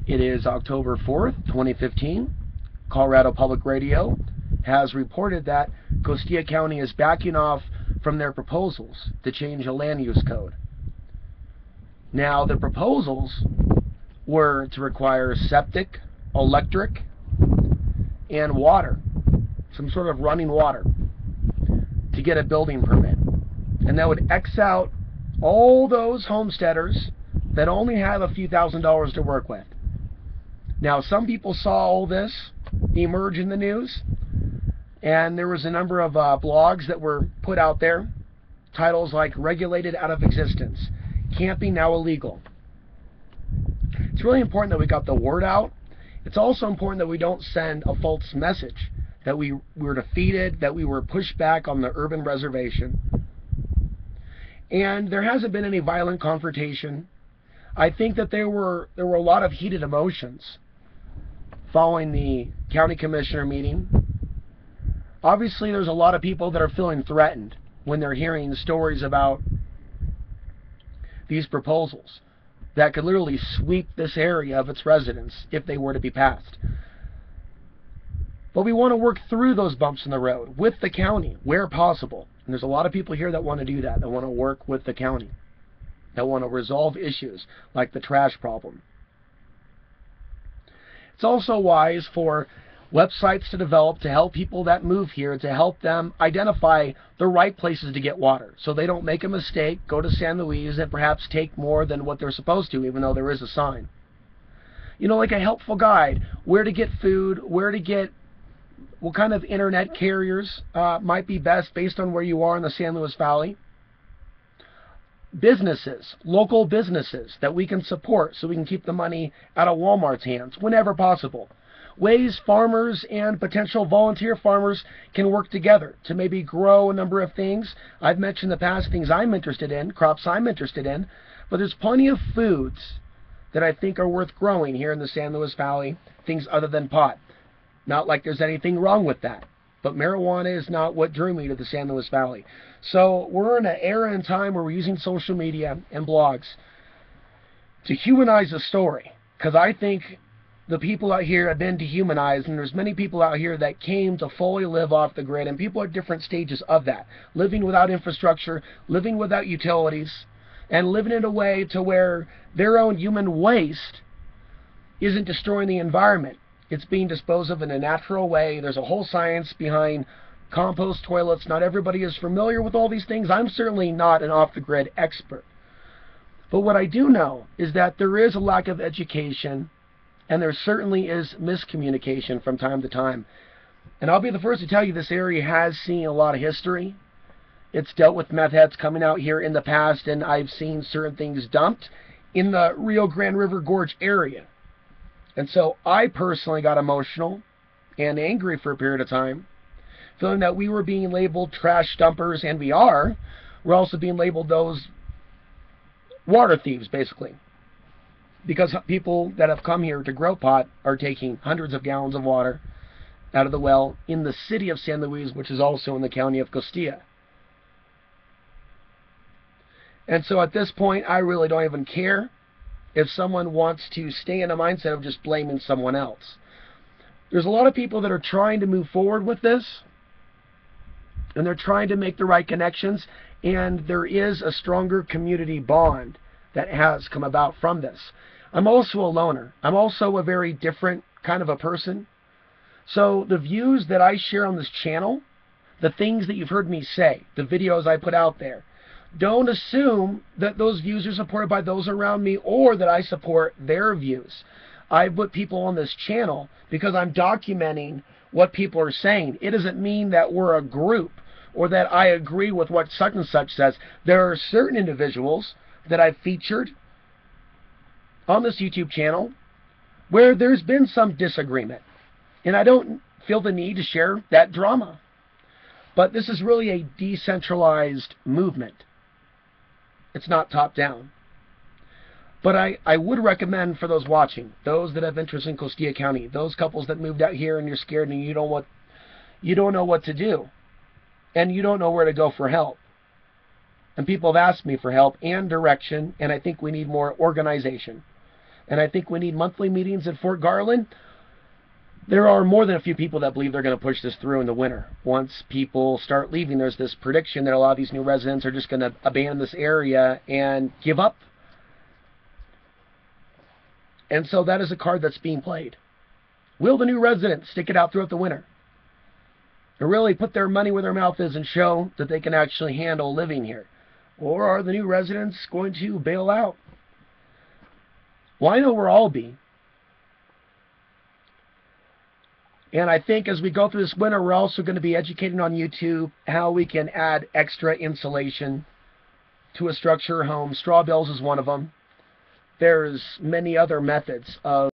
It is October 4th, 2015. Colorado Public Radio has reported that Costilla County is backing off from their proposals to change a land use code. Now, the proposals were to require septic, electric, and water, some sort of running water, to get a building permit. And that would X out all those homesteaders that only have a few $1,000s to work with. Now, some people saw all this emerge in the news, and there was a number of blogs that were put out there, titles like "Regulated Out of Existence," "Camping Now Illegal." It's really important that we got the word out. It's also important that we don't send a false message that we were defeated, that we were pushed back on the urban reservation. And there hasn't been any violent confrontation. I think that there were a lot of heated emotions following the county commissioner meeting. Obviously, there's a lot of people that are feeling threatened when they're hearing stories about these proposals that could literally sweep this area of its residents if they were to be passed. But we want to work through those bumps in the road with the county where possible. And there's a lot of people here that want to do that want to work with the county, that want to resolve issues like the trash problem. It's also wise for websites to develop to help people that move here, to help them identify the right places to get water, so they don't make a mistake, go to San Luis, and perhaps take more than what they're supposed to, even though there is a sign. You know, like a helpful guide, where to get food, where to get, what kind of internet carriers might be best based on where you are in the San Luis Valley. Businesses, local businesses that we can support so we can keep the money out of Walmart's hands whenever possible. Ways farmers and potential volunteer farmers can work together to maybe grow a number of things. I've mentioned in the past things I'm interested in, crops I'm interested in, but there's plenty of foods that I think are worth growing here in the San Luis Valley, things other than pot. Not like there's anything wrong with that, but marijuana is not what drew me to the San Luis Valley. So we're in an era and time where we're using social media and blogs to humanize the story, because I think the people out here have been dehumanized, and there's many people out here that came to fully live off the grid, and people at different stages of that, living without infrastructure, living without utilities, and living in a way to where their own human waste isn't destroying the environment. It's being disposed of in a natural way. There's a whole science behind compost toilets. Not everybody is familiar with all these things. I'm certainly not an off-the-grid expert. But what I do know is that there is a lack of education, and there certainly is miscommunication from time to time. And I'll be the first to tell you this area has seen a lot of history. It's dealt with meth heads coming out here in the past, and I've seen certain things dumped in the Rio Grande River Gorge area. And so I personally got emotional and angry for a period of time, feeling that we were being labeled trash dumpers, and we are. We're also being labeled those water thieves, basically, because people that have come here to grow pot are taking hundreds of gallons of water out of the well in the city of San Luis, which is also in the county of Costilla. And so at this point, I really don't even care if someone wants to stay in a mindset of just blaming someone else. There's a lot of people that are trying to move forward with this, and they're trying to make the right connections, and there is a stronger community bond that has come about from this. I'm also a loner. I'm also a very different kind of a person. So the views that I share on this channel, the things that you've heard me say, the videos I put out there, don't assume that those views are supported by those around me or that I support their views. I put people on this channel because I'm documenting what people are saying. It doesn't mean that we're a group or that I agree with what such and such says. There are certain individuals that I've featured on this YouTube channel where there's been some disagreement, and I don't feel the need to share that drama. But this is really a decentralized movement. It's not top down. But I would recommend for those watching, those that have interest in Costilla County, those couples that moved out here and you're scared and you don't know what to do, and you don't know where to go for help. And people have asked me for help and direction, and I think we need more organization. And I think we need monthly meetings at Fort Garland. There are more than a few people that believe they're going to push this through in the winter. Once people start leaving, there's this prediction that a lot of these new residents are just going to abandon this area and give up. And so that is a card that's being played. Will the new residents stick it out throughout the winter? And really put their money where their mouth is and show that they can actually handle living here? Or are the new residents going to bail out? Well, I know where I'll be. And I think as we go through this winter, we're also going to be educating on YouTube how we can add extra insulation to a structure or home. Straw bales is one of them. There's many other methods of